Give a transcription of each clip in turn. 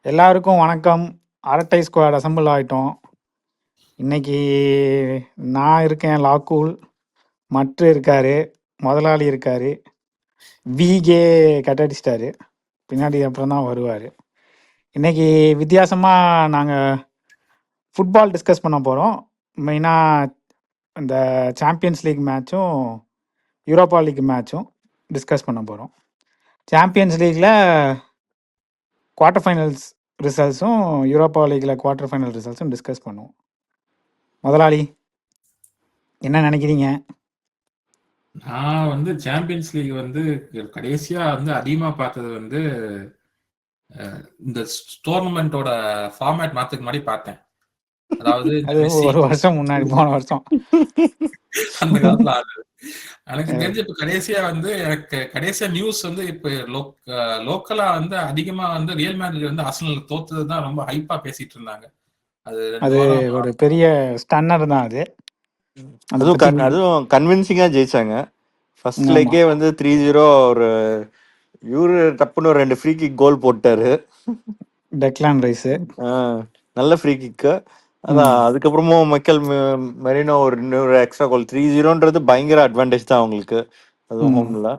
எல்லாருக்கும் வணக்கம். அரட்டை ஸ்குவாட் அசெம்பிள் ஆயிட்டோம். இன்னைக்கு நான் இருக்கேன் லாக்கூல், மற்ற இருக்காரு, முதலாளி இருக்காரு, விகே கட்டடிச்சிட்டாரு, பின்னாடி அப்புறம் தான் வருவார். இன்னைக்கு வித்தியாசமாக நாங்கள் ஃபுட்பால் டிஸ்கஸ் பண்ண போகிறோம். மெயினாக இந்த சாம்பியன்ஸ் லீக் மேட்சும் யூரோப்பா லீக் மேட்சும் டிஸ்கஸ் பண்ண போகிறோம். சாம்பியன்ஸ் லீக்கில் குவார்ட்டர் ஃபைனல்ஸ் ரிசல்ட்ஸும் யூரோப்பா லீக்கில் குவார்ட்டர் ஃபைனல் ரிசல்ட்ஸும் டிஸ்கஸ் பண்ணுவோம். முதலாளி என்ன நினைக்கிறீங்க? நான் வந்து சாம்பியன்ஸ் லீக் வந்து கடைசியா வந்து அதிகமா பார்த்தது வந்து இந்த டோர்னமெண்டோட ஃபார்மேட் மாத்துக்கு முன்னாடி பார்த்தேன். அதாவது அது ஒரு வருஷம் முன்னாடி, போன வருஷம் அந்த காலத்துல எனக்கு தெரிஞ்ச இப்ப கடைசியா வந்து எனக்கு கடைசியா நியூஸ் வந்து இப்ப லோக்கலா வந்து அதிகமா வந்து ரியல் மேட்ரிட் வந்து ஆர்சனல் தோத்ததுதான் ரொம்ப ஹைப்பா பேசிட்டு இருந்தாங்க. அது ஒரு பெரிய ஸ்டன்னர் தான். அதுவும் கன்வின்சிங்கா ஜெயிச்சாங்க. ஃபர்ஸ்ட் லெக்கே வந்து 3-0 ஒரு இவரு டப்புன்னு ஒரு 2 ஃப்ரீ கிக் கோல் போட்டாரு. டெக்லான் ரைஸ் நல்ல ஃப்ரீ கிக்கு. அதான் அதுக்கப்புறமும் மைக்கேல் மெரினோ ஒரு இன்னொரு எக்ஸ்ட்ரா கோல். 3-0ன்றது பயங்கர அட்வான்டேஜ் தான் அவங்களுக்கு, அதுவும் ஹோம்ல.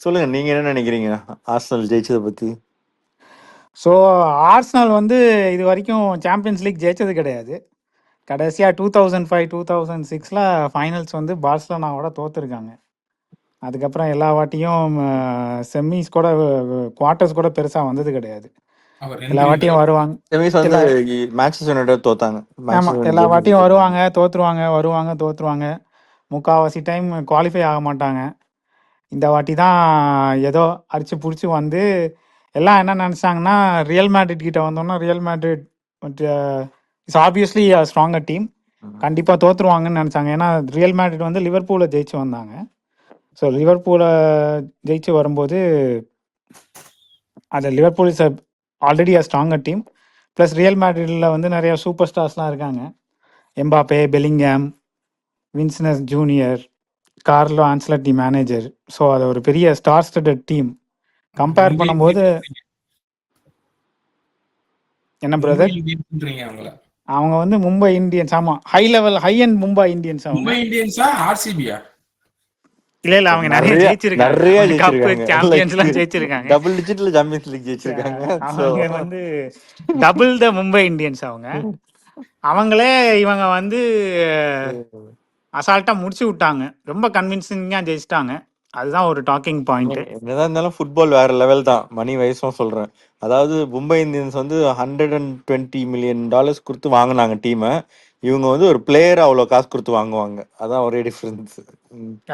சொல்லுங்க, நீங்க என்ன நினைக்கிறீங்க ஆர்சனல் ஜெயிச்சதை பத்தி? ஸோ ஆர்சனல் வந்து இது வரைக்கும் சாம்பியன்ஸ் லீக் ஜெயிச்சது கிடையாது. கடைசியாக 2005 2006 ஃபைனல்ஸ் வந்து பார்சலோனாவோட தோத்துருக்காங்க. அதுக்கப்புறம் எல்லா வாட்டியும் செமிஸ் கூட குவார்ட்டர்ஸ் கூட பெருசாக வந்தது கிடையாது. எல்லா வாட்டியும் வருவாங்க, ஆமாம் எல்லா வாட்டியும் வருவாங்க, தோத்துருவாங்க. முக்கால்வாசி டைம் குவாலிஃபை ஆக மாட்டாங்க. இந்த வாட்டி தான் ஏதோ அடிச்சு பிடிச்சி வந்து எல்லாம் என்ன நினச்சாங்கன்னா, ரியல் மேட்ரிட் கிட்ட வந்தோம்னா real Madrid it's obviously stronger team, கண்டிப்பாக தோற்றுருவாங்கன்னு நினச்சாங்க. ஏன்னா ரியல் மேட்ரிட் வந்து லிவர்பூலை ஜெயிச்சு வந்தாங்க. ஸோ லிவர்பூலை ஜெயிச்சு வரும்போது அது Liverpool is already a stronger team. Plus real மேட்ரிடில் வந்து நிறைய சூப்பர் ஸ்டார்ஸ்லாம் இருக்காங்க. Mbappe, Bellingham, Vinicius junior, Carlo Ancelotti manager. So அது ஒரு பெரிய ஸ்டார் ஸ்டட்டட் டீம். கம்பேர் பண்ணும்போது என்ன பிரதர், அவங்க வந்து மும்பை இந்தியன்ஸ். ஆமா, high level high and Mumbai Indians. அவங்க ஆர்சிபியா? இல்ல அவங்க நிறைய ஜெயிச்சிருக்காங்க, சாம்பியன்ஸ்லாம் ஜெயிச்சிருக்காங்க, டபுள் டிஜிட்ல சாம்பியன்ஸ் லீக் ஜெயிச்சிருக்காங்க. அவங்க வந்து டபுள் த மும்பை இந்தியன்ஸ். அவங்களே இவங்க வந்து அசால்ட்டா முடிச்சு விட்டாங்க, ரொம்ப கன்வின்சிங்கா ஜெயிச்சிட்டாங்க. அதுதான் ஒரு டாக்கிங் பாயிண்ட். என்னதான் இருந்தாலும் ஃபுட்பால் வேற லெவல் தான், மணி வயசும் சொல்றேன். அதாவது மும்பை இந்தியன்ஸ் வந்து $120 million கொடுத்து வாங்கினாங்க டீமை. இவங்க வந்து ஒரு பிளேயர் அவ்வளோ காசு கொடுத்து வாங்குவாங்க. அதான் ஒரே டிஃபரன்ஸ்.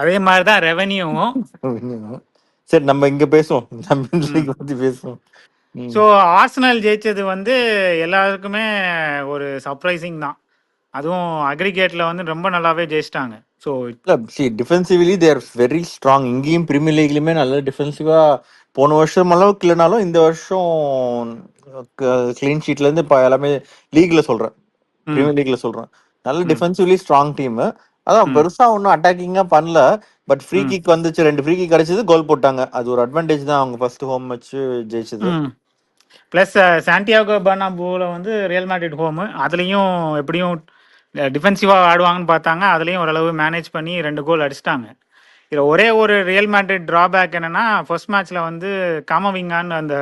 அதே மாதிரிதான் ரெவென்யூவும். சரி, நம்ம இங்க பேசுவோம், சாம்பியன்ஸ் லீக் பத்தி பேசுவோம். ஸோ ஆர்சனல் ஜெயிச்சது வந்து எல்லாருக்குமே ஒரு சர்ப்ரைசிங் தான். அதுவும் அக்ரிகேட்ல வந்து ரொம்ப நல்லாவே ஜெயிச்சிட்டாங்க. ஸோ டிஃபென்சிவ்லி தேர் வெரி ஸ்ட்ராங். இங்கேயும் பிரீமியர் லீக்லயுமே நல்ல டிஃபென்சிவா போன வருஷம் அளவுக்கு இல்லைனாலும் இந்த வருஷம் கிளீன் ஷீட்ல இருந்து இப்போ எல்லாமே லீக்ல சொல்றேன், பிரீமியர் லீக்ல சொல்றேன், நல்ல டிஃபென்சிவ்லி ஸ்ட்ராங் டீம். அதான் பெருசா ஒன்றும் அட்டாக்கிங்கா பண்ணல. பட் ஃப்ரீ கிக் வந்துச்சு, 2 ஃப்ரீ கிக் கிடைச்சது, கோல் போட்டாங்க. அது ஒரு அட்வான்டேஜ் தான் அவங்க ஃபர்ஸ்ட் ஹோம் வச்சு ஜெயிச்சது. ப்ளஸ் சாண்டியாகோ பெர்னாபூல வந்து ரியல் மேட்ரிட் ஹோமு, அதுலேயும் எப்படியும் டிஃபென்சிவாக ஆடுவாங்கன்னு பார்த்தாங்க. அதுலேயும் ஓரளவு மேனேஜ் பண்ணி 2 கோல் அடிச்சிட்டாங்க. இதில் ஒரே ஒரு ரியல் மேட்ரிட் ட்ராபேக் என்னன்னா, ஃபர்ஸ்ட் மேட்ச்ல வந்து காமவிங்கான்னு அந்த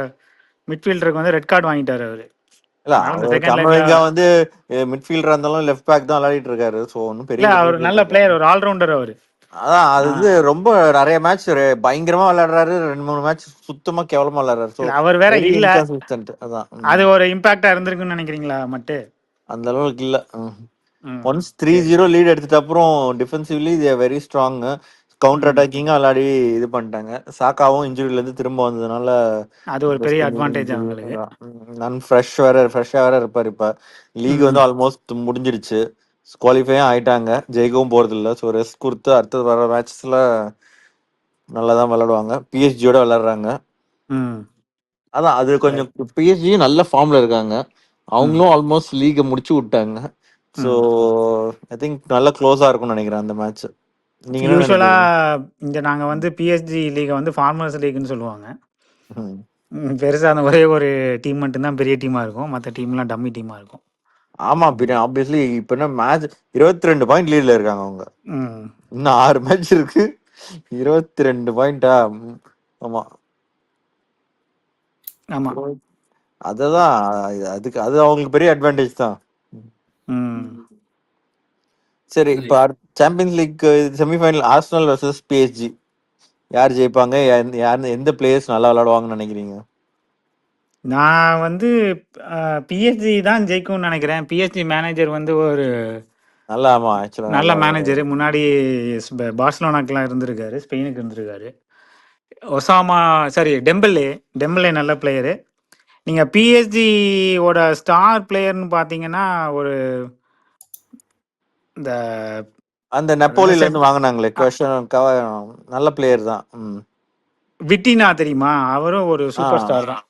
மிட்ஃபீல்டருக்கு வந்து ரெட் கார்டு வாங்கிட்டாரு அவரு. வந்து மிட்ஃபீல்டரா இருந்தாலும் லெஃப்ட் பேக் தான் விளையாடிட்டு இருக்காரு. சோ ஒன்னும் பெரிய அவர் நல்ல பிளேயர், ஒரு ஆல்ரவுண்டர் அவரு. அதான் அது வந்து ரொம்ப நிறைய மேட்ச் பயங்கரமா விளையாடுறாரு, 2-3 மேட்ச் சுத்தமா கேவலமா விளையாடுறாரு. அவர் வேற இல்ல, அதான் அது ஒரு இம்பாக்டா இருந்திருக்குன்னு நினைக்கிறீங்களா? மட்டும் அந்த அளவுக்கு இல்ல. ஒன்ஸ் 3-0 லீட் எடுத்துட்ட அப்புறம் defensively they are very strong. Counter அட்டாக்கிங்கா விளையாடி இது பண்ணிட்டாங்க. சாக்காவும் இன்ஜுரியில இருந்து திரும்ப வந்ததுனால அது ஒரு பெரிய அட்வான்டேஜ் அவங்களுக்கு. நான் ஃப்ரெஷ்ஷா வேற இருப்பாரு. இப்ப லீக் வந்து ஆல்மோஸ்ட் முடிஞ்சிருச்சு, குவாலிஃபையும் ஆயிட்டாங்க, ஜெயிக்கவும் போறது இல்ல. ஸோ ரெஸ்ட் கொடுத்து அடுத்தது வர மேட்ச்ல நல்லாதான் விளையாடுவாங்க. பிஎஸ்ஜியோட விளையாடுறாங்க. அதான் அது கொஞ்சம் பிஎஸ்ஜியும் நல்ல ஃபார்ம்ல இருக்காங்க. அவங்களும் ஆல்மோஸ்ட் லீகை முடிச்சு விட்டாங்க. ஸோ ஐ திங்க் நல்லா க்ளோஸா இருக்கும்னு நினைக்கிறேன் அந்த மேட்ச். யூஸ்வலா இங்க நாங்க வந்து பிஎஸ்ஜி லீகை வந்து ஃபார்மர்ஸ் லீக்னு சொல்லுவாங்க. பெருசா அந்த ஒரே ஒரு டீம் மட்டும்தான் பெரிய டீமா இருக்கும். மத்த டீம்லாம் டம்மி டீமா இருக்கும். ஆமா, பின்ன ஆப்வியஸ்லி இப்ப என்ன மேட்ச் 22 பாயிண்ட் லீட்ல இருக்காங்க அவங்க. ம். இன்னும் 6 மேட்ச் இருக்கு. 22 பாயிண்டா? ஆமா. ஆமா. அதுதான் அதுக்கு அது அவங்களுக்கு பெரிய அட்வான்டேஜ் தான். ம். சரி, இப்ப Champions League semifinal Arsenal versus PSG யார் ஜெயிப்பாங்க? எந்த பிளேயர்ஸ் நல்லா விளையாடுவாங்கன்னு நினைக்கிறீங்க? நான் வந்து பிஎஸ்ஜி தான் ஜெயிக்கும்னு நினைக்கிறேன். பிஎஸ்ஜி மேனேஜர் வந்து ஒரு நல்லா, ஆமா, ஆக்சுவலா நல்ல நல்லா. மேனேஜர். முன்னாடி பார்சலோனாக்கெல்லாம் இருந்திருக்காரு, ஸ்பெயினுக்கு இருந்திருக்காரு. ஒசாமா சாரி டெம்பலே நல்ல பிளேயரு. நீங்கள் பிஎஸ்ஜியோட ஸ்டார் பிளேயர்னு பார்த்தீங்கன்னா ஒரு இந்த அந்த நெப்போலியில இருந்து வாங்கினாங்களே நல்ல பிளேயர் தான். விட்டினா தெரியுமா? அவரும் ஒரு சூப்பர் ஸ்டார் தான்.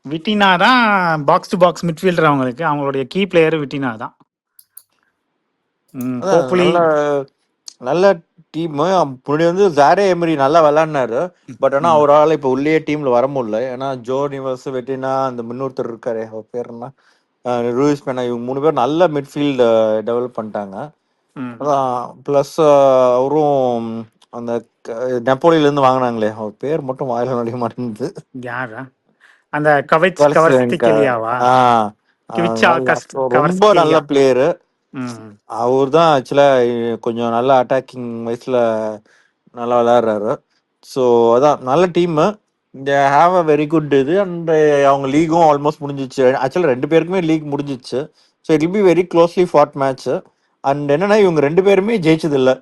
விட்டினா தான் பாக்ஸ் டு பாக்ஸ் மிட்ஃபீல்டர் அவங்களுக்கு. அவங்களுடைய கீ பிளேயர் விட்டினா தான். ஹோப்ஃபுல்லி நல்ல நல்ல டீம். முன்னாடி வந்து ஜாரே எமரி நல்லா விளையாடினாரு. பட் ஆனா அவரால் இப்ப உள்ளே டீம்ல வர முடியல. ஏன்னா ஜோ நிவர்ஸ், வெட்டினா, அந்த முன்னொருத்தர் இருக்காரு, அவர் பேர் என்ன, லூயிஸ் பெனா, இவங்க 3 பேர் நல்ல மிட்ஃபீல்டு டெவலப் பண்ணிட்டாங்க. அதான் பிளஸ் அவரும் அந்த நெப்போலியில இருந்து வாங்கினாங்களே, அவர் பேர் மட்டும் வாயில நுழைய மாட்டேங்குது. யாரா? அந்த கவர்ஸ்டிகேலியாவா? ரொம்ப நல்ல பிளேயரு. அவர் தான் ஆக்சுவலா கொஞ்சம் நல்ல அட்டாக்கிங் வயசுல நல்லா விளையாடுறாரு. ஸோ அதான் நல்ல team. Have a very good இது. அண்ட் அவங்க லீகும் ஆல்மோஸ்ட் முடிஞ்சிச்சு. ஆக்சுவலா 2 பேருக்குமே லீக் முடிஞ்சிச்சு. So it will be very closely fought match. And என்னன்னா இவங்க 2 பேருமே ஜெயிச்சது இல்லை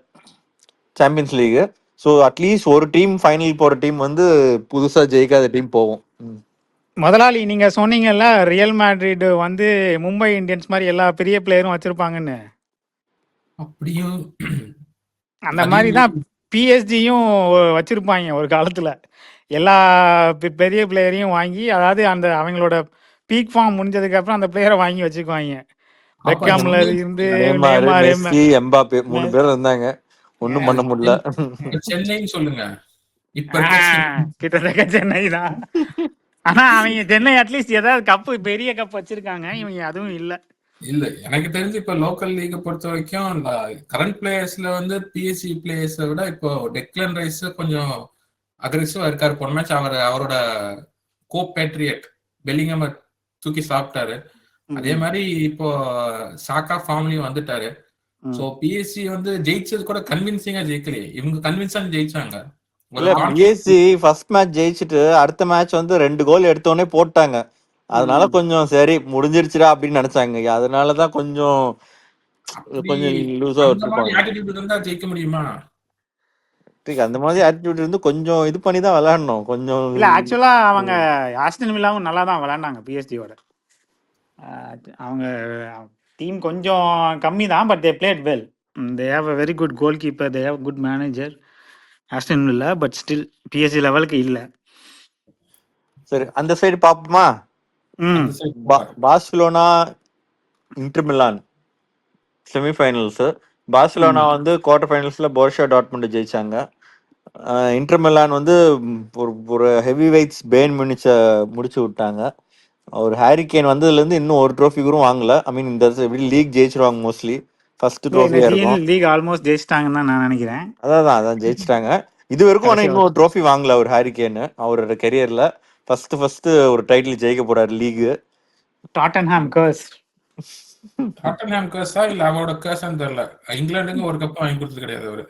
சாம்பியன்ஸ் லீக். ஸோ அட்லீஸ்ட் ஒரு டீம் ஃபைனல் போற டீம் வந்து புதுசா ஜெயிக்காத டீம் போகும். முதலாளி நீங்க சொன்னீங்கல்ல ரியல் மேட்ரிட் வந்து மும்பை இந்தியன்ஸ் மாதிரி எல்லா பெரிய பிளேயரும் வச்சிருப்பாங்கன்னு. அப்படியும் அந்த மாதிரி தான் பிஎஸ்ஜியும் வச்சிருப்பாங்க ஒரு காலத்துல. எல்லா பெரிய பிளேயரையும் வாங்கி, அதாவது அந்த அவங்களோட பீக் ஃபார்ம் முடிஞ்சதுக்கு அப்புறம் அந்த பிளேயரை வாங்கி வச்சுக்குவாங்க. பெக்காம்ல இருந்து மெஸ்ஸி, எம்பாப்பே 3 பேர் இருந்தாங்க. ஒண்ணும் பண்ண முடியல. சென்னைன்னு சொல்லுங்க. இப்ப கிட்டத்தட்ட சென்னை தான். ஆனா அவங்க சென்னை அட்லீஸ்ட் ஏதாவது கப்பு, பெரிய கப் வச்சிருக்காங்க. இவங்க அதுவும் இல்ல. இல்ல எனக்கு தெரிஞ்சு இப்ப லோக்கல் லீக் பொறுத்த வரைக்கும் கரண்ட் பிளேயர்ஸ்ல வந்து பிஎஸ்சி பிளேயர்ஸை விட இப்போ டெக்லன் ரைஸ் கொஞ்சம் அக்ரெசிவா இருக்காரு. போன மேட்ச் அவரோட கோபேட்ரியட் பெல்லிங்ஹாம தூக்கி சாப்பிட்டாரு. அதே மாதிரி இப்போ சாக்கா ஃபார்ம்லயும் வந்துட்டாரு. சோ பிஎஸ்சி வந்து ஜெயிச்சது கூட கன்வின்சிங்கா ஜெயிக்கலையே, இவங்க கன்வின்ஸா ஜெயிச்சாங்க. பிஎஸ்சி ஃபர்ஸ்ட் மேட்ச் ஜெயிச்சுட்டு அடுத்த மேட்ச் வந்து 2 கோல் எடுத்தோடனே போட்டாங்க. அதனால கொஞ்சம் சரி முடிஞ்சிருச்சுடா அப்படின்னு நினைச்சாங்க. அதனாலதான் கொஞ்சம் லூஸா இருந்தா ஜெயிக்க முடியுமா? அந்த மாதிரி ஆட்டிடியூட் இருந்து கொஞ்சம் இது பண்ணி தான் விளையாடணும். கொஞ்சம் இல்ல ஆக்சுவலா அவங்க ஆஸ்டன் வில்லாவும் நல்லா தான் விளையாண்டாங்க பிஎஸ்டியோட. அவங்க டீம் கொஞ்சம் கம்மி தான், but they played well. They have a very good goal keeper, they have good manager. Aston villa but still BSc லெவலுக்கு இல்ல. சரி, அந்த சைடு பாப்போமா? Barcelona inter Milan semi-finals. Barcelona வந்து குவார்டர் ஃபைனல்ஸ்ல போர்ஷியா டார்ட்மண்ட் ஜெயிச்சாங்க. இன்டர் மிலான் வந்து ஒரு heavy weights pan மியூனிச்ச முடிச்சு விட்டாங்க. ஒரு ஹாரி கேன் வந்ததுல இருந்து இன்னும் ஒரு ட்ரோஃபி கூட வாங்கல. ஐ மீன் இந்த லீக் ஜெயிச்சிருவாங்க மோஸ்ட்லி. ஃபர்ஸ்ட் ட்ரோஃபியா இருக்கும். லீக் ஆல்மோஸ்ட் ஜெயிச்சிட்டாங்கன்னு தான் நான் நினைக்கிறேன். அதான் ஜெயிச்சிட்டாங்க. இது வரைக்கும் ஆனா இன்னும் ஒரு ட்ரோஃபி வாங்கல ஒரு ஹாரி கேன் அவரோட கெரியர்ல. ஃபர்ஸ்ட் ஒரு டைட்டில் ஜெயிக்க போறாரு லீக். டாட்டன்ஹாம் கர்ஸ். டாட்டன்ஹாம் கர்ஸா இல்ல அவரோட கர்ஸ்னு தெரியல. இங்கிலாந்துக்கு ஒரு கப் வாங்கி கொடுத்தது கிடையாது அவரு.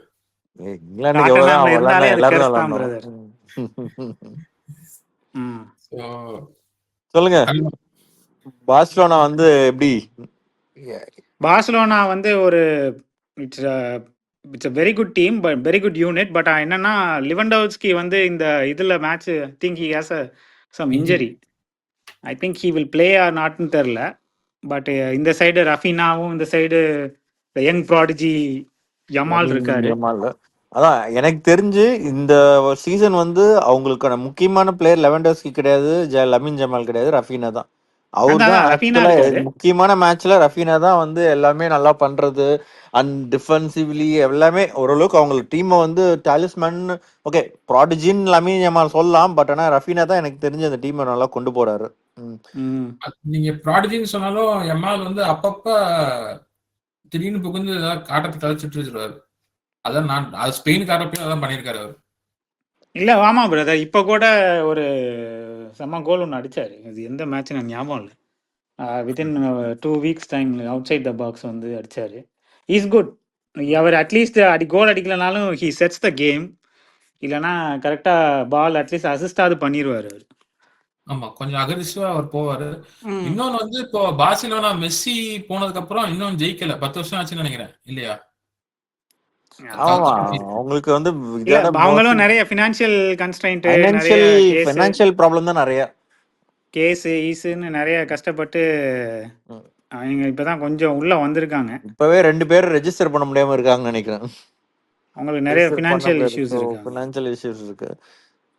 இங்கிலாந்துக்கு எவ்வளவு எல்லாரும் விளையாடணும். சொல்லுங்க, பார்சிலோனா வந்து எப்படி? பார்சிலோனா வந்து ஒரு it's a very good team, but very good unit. But என்னன்னா லிவண்டோவ்ஸ்கி வந்து இந்த இதுல match think he has some injury. I think he will play or நாட்னு தெரியல. பட் இந்த சைடு ரஃபினாவும், இந்த சைடு யங் ப்ராடிஜி யமால் இருக்காரு. அதான் எனக்கு தெரிஞ்சு இந்த சீசன் வந்து அவங்களுக்கான முக்கியமான பிளேயர் லெவண்டோவ்ஸ்கி கிடையாது, லமின் ஜமால் கிடையாது, ரஃபீனா தான். அவர் அதான் தான் அதான் ரஃபீனா ஆக்சுவலா இருக்காரு. முக்கியமான மேட்ச்ல ரஃபீனா தான் வந்து எல்லாமே நல்லா பண்றது. அண்ட் டிஃபென்சிவ்லி எல்லாமே ஓரளவுக்கு அவங்களுக்கு டீமை வந்து டாலிஸ்மேன் ஓகே ப்ராடிஜின்னு லமீன் யமால் சொல்லலாம். பட் ஆனா ரஃபீனா தான் எனக்கு தெரிஞ்சு அந்த டீமை நல்லா கொண்டு போறாரு. ம். நீங்க ப்ராடிஜின்னு சொன்னாலும் எம்மால் வந்து அப்பப்ப திடீர்னு புகுந்து ஏதாவது ஆட்டத்தை கழிச்சிட்டு வச்சிருவாரு. அதான் அது ஸ்பெயினுக்கு ஆடுறப்பையும் அதான் பண்ணியிருக்காரு அவர். இல்ல ஆமா பிரதர். இப்ப கூட ஒரு செம்ம கோல் ஒன்று அடிச்சாரு. இது எந்த மேட்ச் எனக்கு ஞாபகம் இல்லை. Within 2 weeks time outside the box வந்து அடிச்சாரு. Is good. அவர் அட்லீஸ்ட் கோல் அடிக்கலனாலும் ஹி செட்ஸ் த கேம். இல்லைன்னா கரெக்டாக பால் அட்லீஸ்ட் அசிஸ்டாவது பண்ணிடுவார் அவர். ஆமா, கொஞ்சம் அக்ரெசிவா அவர் போவாரு. ம். இன்னொன்னு வந்து இப்போ பார்சிலோனா மெஸ்ஸி போனதுக்கு அப்புறம் இன்னும் ஜெயிக்கல. 10 வருஷம் ஆச்சுன்னு நினைக்கிறேன் இல்லையா? ஆமா கப்பி. அவங்களுக்கு வந்து இல்ல இதான அவங்களும் நிறைய ஃபினான்ஷியல் கன்ஸ்ட்ரைண்ட், நிறைய கேஸ் ஃபைனான்சியல் ப்ராப்ளம் தான் நிறைய. ஈஸுன்னு நிறைய கஷ்டப்பட்டு அவங்க இப்பதான் கொஞ்சம் உள்ள வந்திருக்காங்க. இப்பவே 2 பேர் ரெஜிஸ்டர் பண்ண முடியாம இருக்காங்கன்னு நினைக்கிறேன். அவங்களுக்கு நிறைய ரெஜிஸ்டர் பண்ண ஃபினான்ஷியல் முடியாது. இஷ்யூஸ் இருக்காங்க. ஃபினான்ஷியல் இஷ்யூஸ் இருக்கு.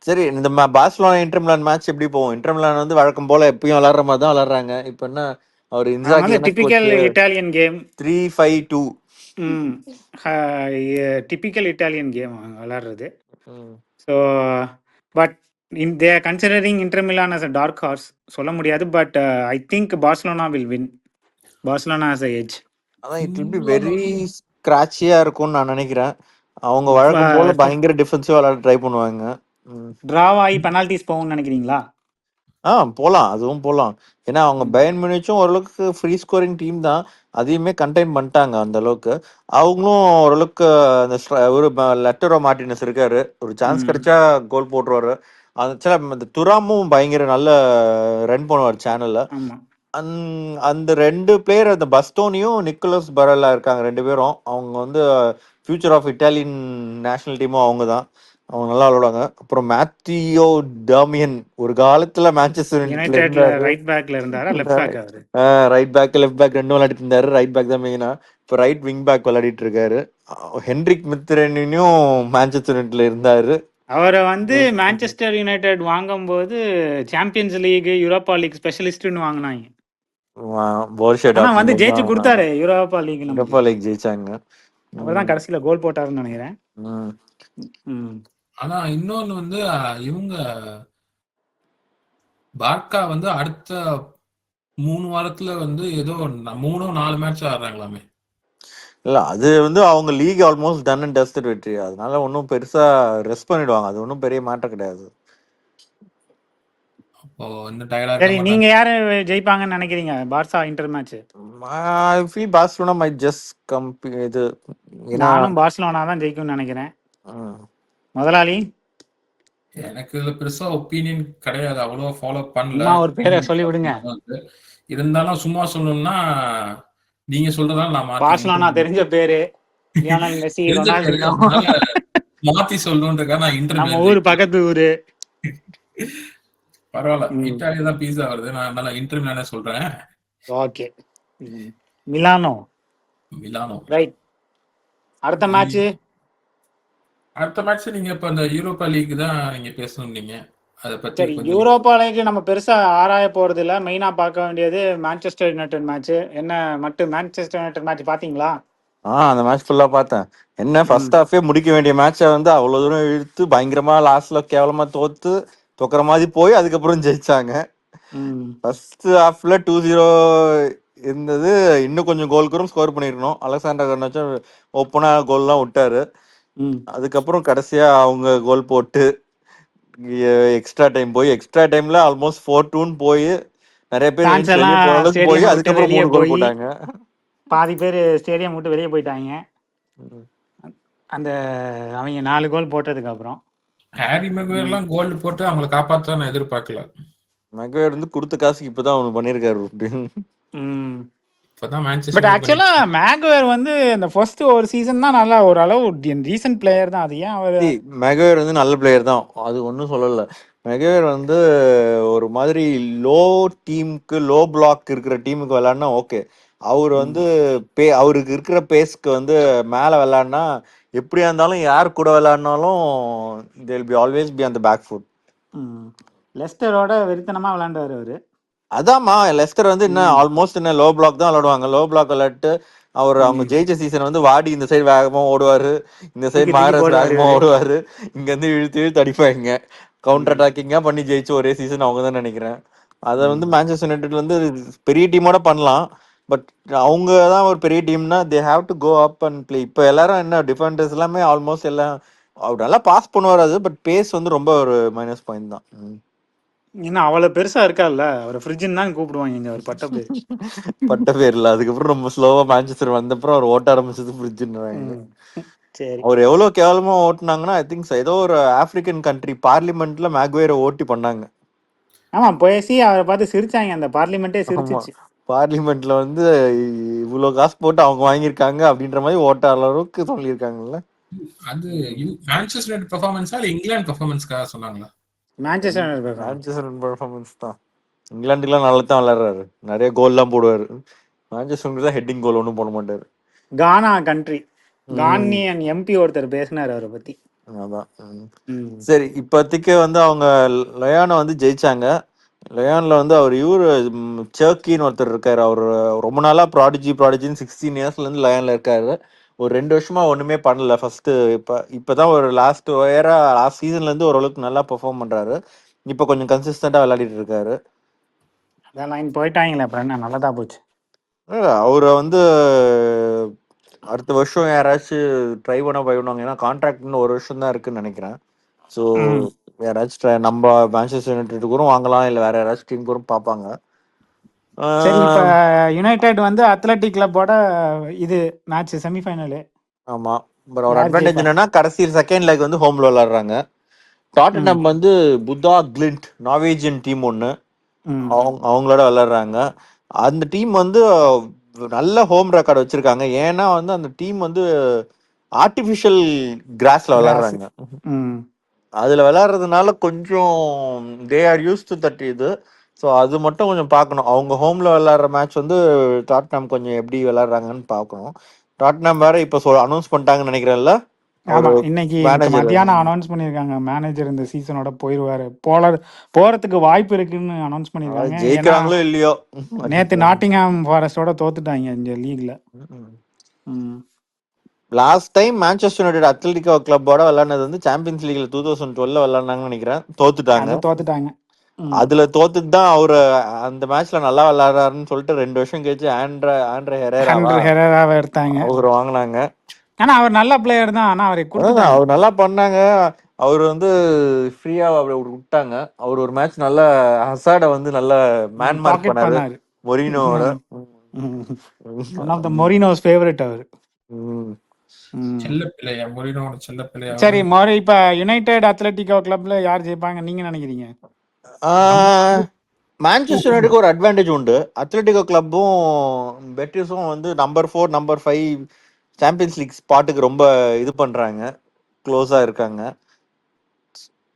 சரி, இந்த பார்சிலோனா இன்டர் மிலான் மேட்ச் எப்படி போகும்? இன்டர் மிலான் வந்து வழக்கம் போல எப்பயும் விளாடுற மாதிரி தான் விளாடுறாங்க. இப்போ என்ன அவர் அவங்க இன்சாகி வந்து என்ன typical Italian game. 3-5-2. Typical Italian game விளாடுறது. So but they considering Inter Milan as a dark horse சொல்ல முடியாது. But I think Barcelona will win. Barcelona has a edge. அதான் இட் வில் பி வெரி ஸ்கிராச்சியா இருக்கும்னு நான் நினைக்கிறேன். அவங்க வழக்கம் போல பயங்கர டிஃபென்சிவா விளையாட ட்ரை பண்ணுவாங்க. டிராவ் ஆகி பெனால்டிஸ் போகும்னு நினைக்கிறீங்களா? போலாம், அதுவும் போலாம். ஏன்னா அவங்க பயன் மினிச்சும் ஓரளவுக்கு ஃப்ரீ ஸ்கோரிங் டீம் தான். அதையுமே கண்டெயின் பண்ணிட்டாங்க அந்த அளவுக்கு. அவங்களும் ஓரளவுக்கு அந்த ஒரு லெட்டரோ மார்டினஸ் இருக்காரு, ஒரு சான்ஸ் கிடைச்சா கோல் போட்டுருவாரு. அந்த துராமும் பயங்கர நல்ல ரன் பண்ணுவார் சேனல்ல. ஆமா. அந்த 2 பிளேயர், அந்த பஸ்டோனியும் நிக்கோலஸ் பரலா இருக்காங்க 2 பேரும். அவங்க வந்து ஃபியூச்சர் ஆஃப் இட்டாலியன் நேஷனல் டீமும் அவங்க தான். அவங்க நல்லா விளையாடுவாங்க. அப்புறம் மேத்தியோ டாமியன் ஒரு காலத்துல மான்செஸ்டர் யுனைட்டட்ல யுனைடெட்ல இருந்தாரு. ரைட் பேக்ல இருந்தாரா லெஃப்ட் பேக் அவரு? ரைட் பேக் லெஃப்ட் பேக் ரெண்டும் விளையாடிட்டு இருந்தாரு. ரைட் பேக் தான் மெயினா. இப்போ ரைட் விங் பேக் விளையாடிட்டு இருக்காரு. ஹென்ரிக் மித்ரனியும் மான்செஸ்டர் யுனைட்டட்ல இருந்தாரு. அவரை வந்து மான்செஸ்டர் யுனைடெட் வாங்கும்போது சாம்பியன்ஸ் லீக், யூரோப்பா லீக் ஸ்பெஷலிஸ்ட்னு வாங்கினாங்க. போர்ஷா ஆனா வந்து டார்ட்மண்ட் ஜெயிச்சு தான் கொடுத்தாரு யூரோப்பா லீக். யூரோப்பா லீக் ஜெயிச்சாங்க. அவர் தான் கடைசியில கோல் போட்டாருன்னு நினைக்கிறேன். ஆனா இன்னொன்னு வந்து இவங்க பார்க்கா வந்து அடுத்த 3 வாரத்துல வந்து ஏதோ 3-4 மேட்ச் ஆடுறாங்களாமே. இல்ல அது வந்து அவங்க league almost done and dusted வெற்றி. அதனால ஒன்றும் பெருசா ரெஸ்ட் பண்ணிடுவாங்க. அது ஒன்றும் பெரிய மேட்டர் கிடையாது. அப்போ இன்னும் டயர்டா சரி, இருக்க நீங்க மாட்டாங்க. யாரு ஜெயிப்பாங்கன்னு நினைக்கிறீங்க Barca inter match? I feel Barcelona might just இது ஏன்னா நானும் பார்சிலோனா தான் ஜெயிக்கும்னு நினைக்கிறேன். முதலாளி எனக்கு இதுல பெருசா ஒப்பீனியன் கிடையாது, அவ்வளவா ஃபாலோ பண்ணல. சும்மா ஒரு பேரை சொல்லி விடுங்க. இருந்தாலும் சும்மா சொல்லணும்னா நீங்க சொல்றதால நான் பார்சிலோனா தெரிஞ்ச பேரு லியோனல் மெஸ்ஸி, ரொனால்டினோ. மாத்தி சொல்லணுன்றதுக்காக நான் இன்டர் நம்ம ஊரு பக்கத்து ஊரு. பரவாயில்ல, இட்டாலி தான் பீஸா வருது, நான் அதனால இன்டர் மிலானே சொல்றேன். Okay, Milano right. அடுத்த மேட்ச் நீங்க இப்ப இந்த யூரோப்பா லீக் தான் நீங்க பேசணும். நீங்க அதை பத்தி சரி, யூரோப்பா லீக் நம்ம பெருசா ஆராய போறது இல்ல. மெயினா பார்க்க வேண்டியது மான்செஸ்டர் யுனைடெட் மேட்ச். என்ன மட்டும் மான்செஸ்டர் யுனைடெட் மேட்ச் பாத்தீங்களா? அந்த மேட்ச் ஃபுல்லா பார்த்தேன். என்ன ஃபர்ஸ்ட் ஹாஃபே முடிக்க வேண்டிய மேட்சை வந்து அவ்வளவு தூரம் இழுத்து பயங்கரமா லாஸ்ட்ல கேவலமா தோக்குற மாதிரி போய் அதுக்கப்புறம் ஜெயிச்சாங்க. ஃபர்ஸ்ட் ஹாஃப்ல 2-0 இருந்தது. இன்னும் கொஞ்சம் கோல் ஸ்கோர் பண்ணிருக்கணும். அலெக்சாண்டர் கர்னாச்சோ ஓப்பனா கோல்லாம் விட்டாரு. அதுக்கப்புறம் கடைசியா அவங்க கோல் போட்டு எக்ஸ்ட்ரா டைம்ல ஆல்மோஸ்ட் 4-2 போய் நிறைய பேர் வெளியே போற அளவுக்கு போய் அதுக்கப்புறம் 3 கோல் போட்டாங்க. பாதி பேர் ஸ்டேடியம் விட்டு வெளியே போயிட்டாங்க. அந்த அவங்க 4 கோல் போட்டதுக்கு அப்புறம் ஹாரி மெகுயர்லாம் கோல் போட்டு அவங்களை காப்பாற்ற நான் எதிர்பார்க்கல. மெகுயர் வந்து கொடுத்த காசுக்கு இப்பதான் அவனு பண்ணிருக்காரு. பட் ஆக்சுவலா மேகுயர் வந்து இந்த ஃபர்ஸ்ட் ஒரு சீசன் தான் நல்லா ஓரளவு டீசன்ட் பிளேயர் தான். அது ஏன் அவர் மெகுயர் வந்து நல்ல பிளேயர் தான், அது ஒன்றும் சொல்லல. மெகுயர் வந்து ஒரு மாதிரி லோ டீமுக்கு, லோ பிளாக் இருக்கிற டீமுக்கு விளையாடினா ஓகே. அவர் வந்து அவருக்கு இருக்கிற பேஸ்க்கு வந்து மேல விளையாடினா எப்படியா இருந்தாலும் யார் கூட விளையாடினாலும் they will be always be on the back foot. லெஸ்டரோட வெறித்தனமா விளையாண்டாரு அவரு. அதாம்மா லெஸ்டர் வந்து என்ன ம் ஆல்மோஸ்ட் என்ன லோ பிளாக் தான் விளையாடுவாங்க. லோ பிளாக் விளையாட்டு அவங்க ம் ஜெயிச்ச சீசன் வந்து வாடி இந்த சைடு வேகமா ஓடுவாரு, இந்த சைடு தூக்கி தூக்கி மாரஸ் போடுவாரு வேகமா இவரு. ஓடுவாரு, இங்க இருந்து இழுத்து இழுத்து அடிப்பாங்க. கவுண்டர் ம் அட்டாக்கிங்கா பண்ணி ஜெயிச்ச ஒரே சீசன் அவங்க தான் நினைக்கிறேன். அதை வந்து ம் மேன்செஸ்டர் யுனைடெட் வந்து பெரிய டீமோட பண்ணலாம். பட் அவங்க தான் ஒரு பெரிய டீம்னா they have to go up and play. இப்போ எல்லாரும் என்ன டிஃபெண்டர்ஸ் எல்லாமே ஆல்மோஸ்ட் எல்லாம் அவர் நல்லா பாஸ் பண்ணுவார். அது பட் பேஸ் வந்து ரொம்ப ஒரு மைனஸ் பாயிண்ட் தான். ஏன்னா அவ்வளவு பெருசா இருக்கால்ல, அவர் ஃப்ரிட்ஜின்னு தான் கூப்பிடுவாங்க இங்க அவர் பட்ட பேர். பட்ட பேர் இல்ல. அதுக்கப்புறம் ரொம்ப ஸ்லோவா மேன்செஸ்டர் வந்தப்புறம் அவர் ஓட்ட ஆரம்பிச்சது ஃப்ரிட்ஜ்ன்றாங்க. ம் சரி. அவர் எவ்வளவு கேவலமா ஓட்டுனாங்கன்னா ஐ திங்க் ஏதோ ஒரு ஆப்பிரிக்கன் கண்ட்ரி பார்லிமெண்ட்ல மேக்வேரை ஓட்டி பண்ணாங்க. ஆமா பேசி அவரை பார்த்து சிரிச்சாங்க, அந்த பார்லிமெண்ட்டே ஆமா, சிரிச்சிச்சு. பார்லிமெண்ட்ல வந்து இவ்வளவு காசு போட்டு அவங்க வாங்கியிருக்காங்க அப்படின்ற மாதிரி ஓட்ட அளவுக்கு சொல்லியிருக்காங்கல்ல. அது மான்செஸ்டர் யுனைட்டட் பெர்ஃபார்மன்ஸா இல்ல இங்கிலாந்து பெர்ஃபார்மன்ஸ்க்காக சொன்னாங்களா? Manchester United performance. Manchester performance தான். இங்கிலாந்துக்குலாம் நல்லா தான் விளையாடுறாரு, நிறைய கோல்லாம் போடுவாரு. மேன்செஸ்டர் தான் ஹெட்டிங் கோல் ஒன்றும் போட மாட்டாரு. கானா கண்ட்ரி ம், கானியன் எம்பி ஒருத்தர் பேசினார் அவரை பத்தி. அதான். ம் சரி, இப்போதைக்கு வந்து அவங்க லயானை வந்து ஜெயிச்சாங்க. லயான்ல வந்து அவர் சர்க்கின்னு ஒருத்தர் இருக்காரு. அவர் ரொம்ப நாளா ப்ராடிஜின்னு 16 இயர்ஸ்ல இருந்து லயான்ல இருக்காரு. ஒரு 2 வருஷமா ஒண்ணுமே பண்ணல. ஃபர்ஸ்ட் இப்பதான் ஒரு லாஸ்ட் சீசன்ல இருந்து ஓரளவுக்கு நல்லா பெர்ஃபார்ம் பண்றாரு. இப்போ கொஞ்சம் கன்சிஸ்டண்டா விளையாடிட்டு இருக்காரு. அதான் லைன் போயிட்டாங்களே, அப்புறம் என்ன, நல்லதா போச்சு. அவரை வந்து அடுத்த வருஷம் யாராச்சும் ட்ரை பண்ண போயிடுவாங்க. ஏன்னா கான்ட்ராக்ட் இன்னும் ஒரு வருஷம் தான் இருக்குன்னு நினைக்கிறேன். ஸோ ம் யாராச்சும் நம்ம மேன்செஸ்டர் யுனைடெட் கூட வாங்கலாம், இல்லை வேற யாராச்சும் டீம் கூட பார்ப்பாங்க. சரி, இப்ப யுனைடெட் வந்து அத்லெட்டிக் கிளப்போட இது மேட்ச் செமிஃபைனலு. ஆமா, பட் ஒரு யார் அட்வான்டேஜ் ஜெயிப்பா? என்னன்னா கடைசி செகண்ட் லெக் வந்து ஹோம்ல விளையாடுறாங்க. ம் டாட்டனம் வந்து புதா கிளிண்ட் நார்வேஜியன் டீம் ஒன்று ம் அவங்களோட விளையாடுறாங்க. அந்த டீம் வந்து நல்ல ஹோம் ரெக்கார்டு வச்சிருக்காங்க. ஏன்னா வந்து அந்த டீம் வந்து ஆர்டிஃபிஷியல் கிராஸ்ல கிராஸ். விளையாடுறாங்க. ம் அதுல விளையாடுறதுனால கொஞ்சம் they are use to that இது. ஸோ அது மட்டும் கொஞ்சம் பார்க்கணும். அவங்க ஹோம்ல விளையாடுற மேட்ச் வந்து டாட்னம் கொஞ்சம் எப்படி விளையாடுறாங்கன்னு பார்க்கணும். டாட்னம் வேற இப்போ அனௌன்ஸ் பண்ணிட்டாங்கன்னு நினைக்கிறேன்ல, ஆமா, அவரு இன்னைக்கு மேனேஜர். மத்தியானம் அனௌன்ஸ் பண்ணியிருக்காங்க, மேனேஜர் இந்த சீசனோட போயிடுவாரு, போறதுக்கு வாய்ப்பு இருக்குன்னு அனௌன்ஸ் பண்ணியிருக்காங்க. ஏன்னா ஜெயிக்கிறாங்களோ இல்லையோ. நேத்து நாட்டிங்ஹாம் ஃபாரஸ்டோட தோத்துட்டாங்க இந்த லீக்ல. Hmm last time Manchester United Atletico கிளப்போட விளையாடுனது வந்து சாம்பியன்ஸ் லீக்ல 2012 விளையாடுனாங்கன்னு நினைக்கிறேன். தோத்துட்டாங்க. அது தோத்துட்டாங்க. ம் அதுல தோத்துட்டு தான் அவரு அந்த மேட்ச்ல நல்லா விளையாடுறாருன்னு சொல்லிட்டு 2 வருஷம் கழிச்சு ஆண்ட்ரே ஹெரேராவா ஹண்ட்ரு ஹெரேராவை எடுத்தாங்க. அவர் வாங்கினாங்க. ஆனா அவர் நல்ல பிளேயர் தான், ஆனா அவரை அதான் கொடுத்துட்டாங்க. அவர் நல்லா பண்ணாங்க. அவர் வந்து ஃப்ரீயா அப்படி விட்டாங்க. அவர் ஒரு மேட்ச் நல்ல ஹசார்டை வந்து நல்ல மேன் மார்க் பாக்கெட் பண்ணாரு பண்ணாரு. மொரினோவோட. ஒன் ஆஃப் த மொரினோஸ் ஃபேவரட் அவர். ம். ம். செல்ல பிள்ளையா, மொரினோட செல்ல பிள்ளையா? சரி, இப்ப யுனைடெட் அத்லெட்டிகோ கிளப்ல யார் ஜெயிப்பாங்க நீங்க நினைக்கிறீங்க? மான்செஸ்டர் யுனைடெட்க்கு ஒரு அட்வான்டேஜ் உண்டு. அத்லெட்டிகோ கிளப்பும் பெட்டிஸும் வந்து நம்பர் 4 நம்பர் 5 சாம்பியன்ஸ் லீக் ஸ்பாட்டுக்கு ரொம்ப இது பண்றாங்க, க்ளோஸா இருக்காங்க.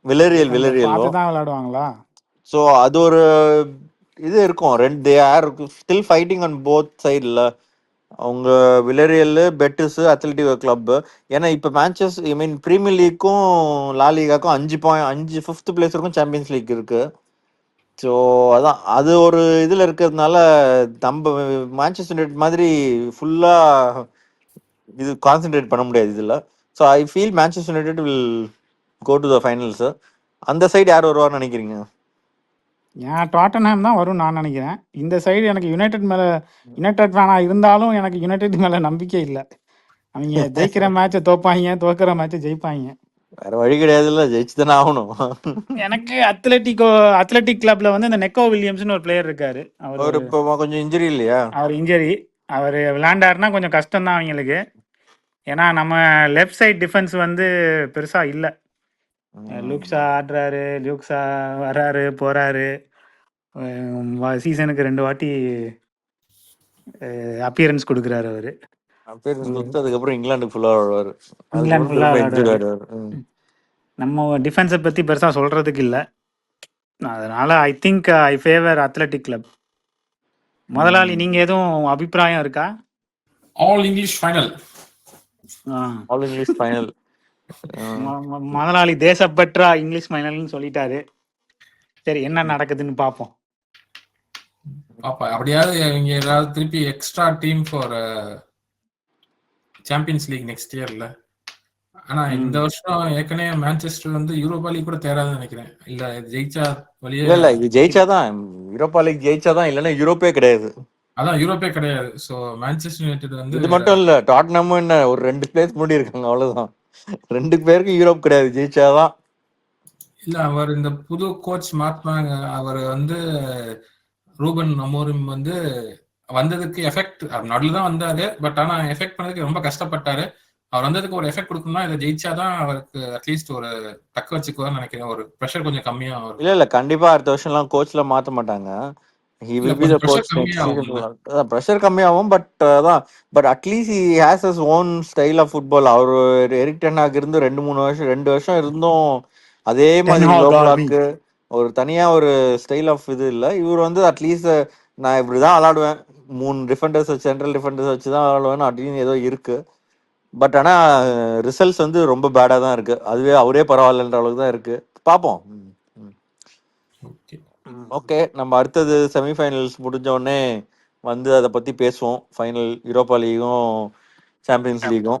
கொஞ்சம் பார்த்து விலரியலும். தான் விளையாடுவாங்களா? ஸோ அது ஒரு இது இருக்கும். They are still fighting on both சைடில். அவங்க விலரியல், பெட்டிஸ், அத்லெட்டிகோ கிளப். ஏன்னா இப்போ ஐ மீன் பிரீமியர் லீக்கும் லாலிகாக்கும் 5 ஃபிஃப்த் பிளேஸ் இருக்கும், சாம்பியன்ஸ் லீக் இருக்கு. ஸோ அதான் அது ஒரு இதில் இருக்கிறதுனால நம்ம மான்செஸ்டர் யுனைடெட் மாதிரி ஃபுல்லாக இது கான்சென்ட்ரேட் பண்ண முடியாது இதில். So I feel Manchester United will go to the finals. அந்த சைடு யார் வருவார்னு நினைக்கிறீங்க? ஏன் டாட்டன்ஹாம் தான் வரும் நான் நினைக்கிறேன். இந்த சைடு எனக்கு யுனைடெட் ஃபேனா இருந்தாலும் எனக்கு யுனைடெட் மேல நம்பிக்கை இல்லை. அவங்க ஜெயிக்கிற மேட்சை தோப்பாங்க, தோக்குற மேட்சை ஜெயிப்பாங்க. வேற வழி கிடையாதுல்ல, ஜெயிச்சு தானே ஆகணும். எனக்கு அத்லெட்டிக் கிளப்ல வந்து இந்த நெக்கோ வில்லியம்ஸ்னு ஒரு பிளேயர் இருக்காரு. அவர் இப்போ கொஞ்சம் இன்ஜுரி இல்லையா? அவர் இன்ஜரி. அவர் விளையாண்டாருன்னா கொஞ்சம் கஷ்டம் தான் அவங்களுக்கு. ஏன்னா நம்ம லெஃப்ட் சைட் டிஃபென்ஸ் வந்து பெருசா இல்லை. லூக்ஸா ஆடுறாரு, லூக்ஸா வர்றாரு போறாரு. சீசனுக்கு 2 வாட்டி அப்பியரன்ஸ் கொடுக்குறாரு அவரு. அதுக்கப்புறம் இங்கிலாந்துக்கு ஃபுல்லா வருவாரு. இங்கிலாந்து ஃபுல்லா இன்ஜுரி விளையாடுவாரு. ஆயிடுவாரு. நம்ம டிஃபென்ஸை பத்தி பெருசா சொல்றதுக்கு இல்லை. அதனால I think I favour athletic club. முதலாளி, நீங்க எதுவும் அபிப்பிராயம் இருக்கா? All English final. All English final. முதலாளி தேசப்பற்றா இங்கிலீஷ் ஃபைனல்னு சொல்லிட்டாரு. சரி, என்ன நடக்குதுன்னு பார்ப்போம். பாப்பா அப்படியாவது இவங்க ஏதாவது திருப்பி extra team for Champions League next இயர்ல. ஆனா இந்த வருஷம் ஏற்கனவே மான்செஸ்டர் வந்து யூரோப்பா லீக் கூட தேராதுன்னு நினைக்கிறேன். இல்ல ஜெயிச்சா வழியே. இல்ல இது ஜெயிச்சாதான் யூரோப்பா லீக் ஜெயிச்சாதான், இல்லைன்னா யூரோப்பே கிடையாது. அதான் யூரோப்பே கிடையாது. ஸோ மான்செஸ்டர் யுனைடெட் வந்து இது மட்டும் இல்ல, டாட்னமும் என்ன ஒரு 2 பிளேஸ் முன்னாடி இருக்காங்க, அவ்வளவுதான். 2 பேருக்கும் யூரோப் கிடையாது, ஜெயிச்சாதான். இல்ல அவர் இந்த புது கோச் மாத்தினாங்க. அவர் வந்து ரூபன் அமோரிம் வந்து வந்ததுக்கு எஃபெக்ட் நடுவில் தான் வந்தாரு. பட் ஆனா எஃபெக்ட் பண்ணதுக்கு ரொம்ப கஷ்டப்பட்டாரு. அவர் வந்ததுக்கு ஒரு எஃபெக்ட் கொடுக்கணும்னா இதை ஜெயிச்சாதான் அவருக்கு அட்லீஸ்ட் ஒரு தக்க வச்சுக்குவான்னு நினைக்கிறேன். ஒரு ப்ரெஷர் கொஞ்சம் கம்மியா வரும். இல்ல கண்டிப்பா அடுத்த வருஷம் எல்லாம் கோச்ல மாத்த மாட்டாங்க. He will be the coach next season. Pressure கம்மியாகும். But at least he has his own style of football. அவர் எரிக் டென் ஹாக் இருந்து 2 வருஷம் இருந்தும் அதே மாதிரி லோ பிளாக்கு ஒரு தனியா ஒரு ஸ்டைல் ஆஃப் இது இல்லை. இவர் வந்து அட்லீஸ்ட் நான் இப்படிதான் விளாடுவேன், 3 டிஃபெண்டர்ஸ் சென்ட்ரல் டிஃபெண்டர்ஸ் வச்சுதான் விளாடுவேன் அப்படின்னு ஏதோ இருக்கு. பட் ஆனா ரிசல்ட்ஸ் வந்து ரொம்ப பேடா தான் இருக்கு. அதுவே அவரே பரவாயில்லன்ற அளவுக்கு தான் இருக்கு. பார்ப்போம். ஓகே, நம்ம அடுத்தது செமிஃபைனல்ஸ் முடிஞ்ச உடனே வந்து அதை பத்தி பேசுவோம். ஃபைனல் யூரோப்பா லீகும் சாம்பியன்ஸ் லீகும்.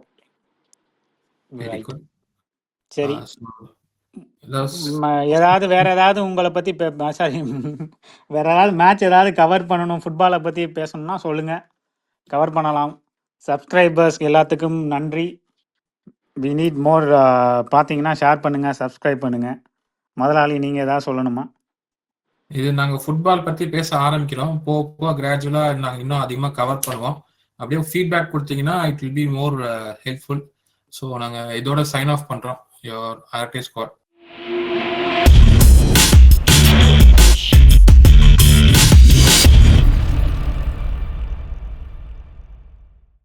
சரி, ஏதாவது வேற ஏதாவது உங்களை பத்தி சாரி வேற ஏதாவது மேட்ச் ஏதாவது கவர் பண்ணணும், ஃபுட்பாலை பத்தி பேசணும்னா சொல்லுங்க, கவர் பண்ணலாம். சப்ஸ்கிரைபர்ஸ் எல்லாத்துக்கும் நன்றி. We need more. பார்த்தீங்கன்னா ஷேர் பண்ணுங்க, சப்ஸ்கிரைப் பண்ணுங்க. முதலாளி நீங்க ஏதாவது சொல்லணுமா? இது நாங்க ஃபுட்பால் பத்தி பேச ஆரம்பிக்கிறோம். போக கிராஜுவலா நாங்க இன்னும் அதிகமா கவர் பண்ணுவோம். அப்படியே ஃபீட்பேக் கொடுத்தீங்கன்னா it will be more helpful. So நாங்க இதோட சைன் ஆஃப் பண்றோம் யோர் ஆர்டி ஸ்குவாட்.